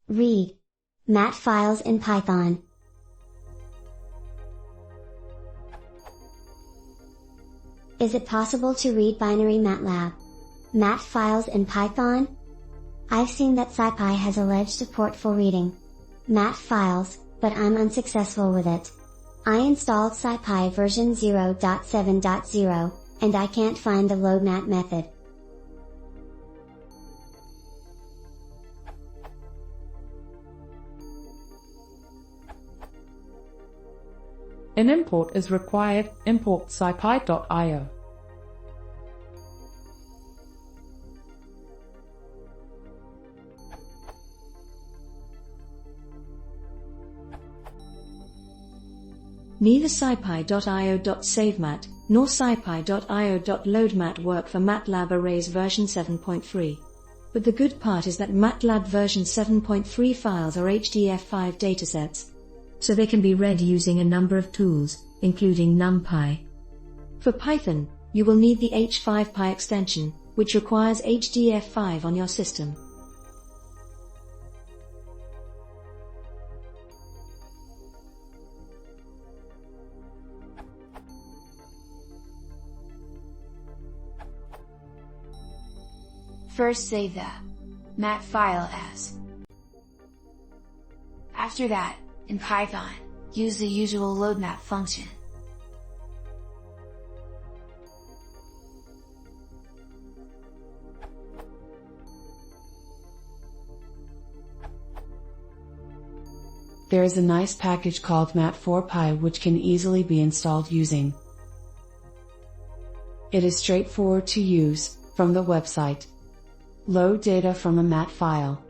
Read mat files in Python. Is it possible to read binary MATLAB mat files in Python? I've seen that scipy has alleged support for reading mat files, but I'm unsuccessful with it. I installed scipy version 0.7.0, and I can't find the loadmat method. An import is required. Import scipy.io. Neither scipy.io.savemat, nor scipy.io.loadmat work for MATLAB Arrays version 7.3. But the good part is that MATLAB version 7.3 files are HDF5 datasets, so they can be read using a number of tools, including NumPy. For Python, you will need the h5py extension, which requires HDF5 on your system. First save the mat file as. After that, in Python, use the usual loadmat function. There is a nice package called mat4py which can easily be installed using. It is straightforward to use, from the website. Load data from a mat file.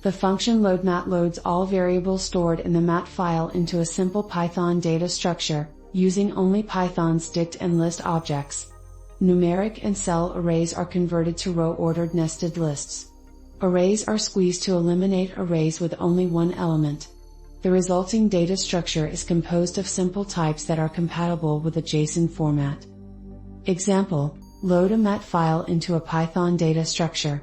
The function loadmat loads all variables stored in the mat file into a simple Python data structure, using only Python's dict and list objects. Numeric and cell arrays are converted to row-ordered nested lists. Arrays are squeezed to eliminate arrays with only one element. The resulting data structure is composed of simple types that are compatible with a JSON format. Example: load a mat file into a Python data structure.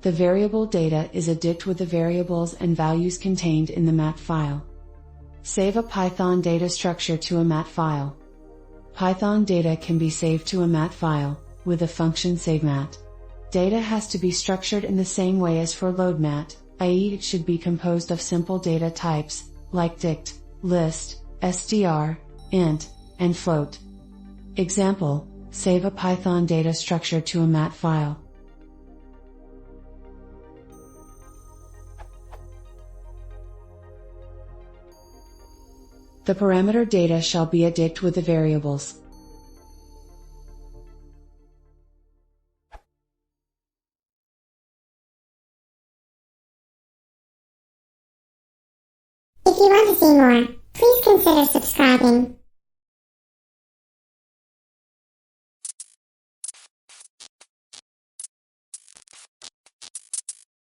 The variable data is a dict with the variables and values contained in the mat file. Save a Python data structure to a mat file. Python data can be saved to a mat file, with the function savemat. Data has to be structured in the same way as for loadmat, i.e. it should be composed of simple data types, like dict, list, str, int, and float. Example: save a Python data structure to a mat file. The parameter data shall be a dict with the variables. If you want to see more, please consider subscribing.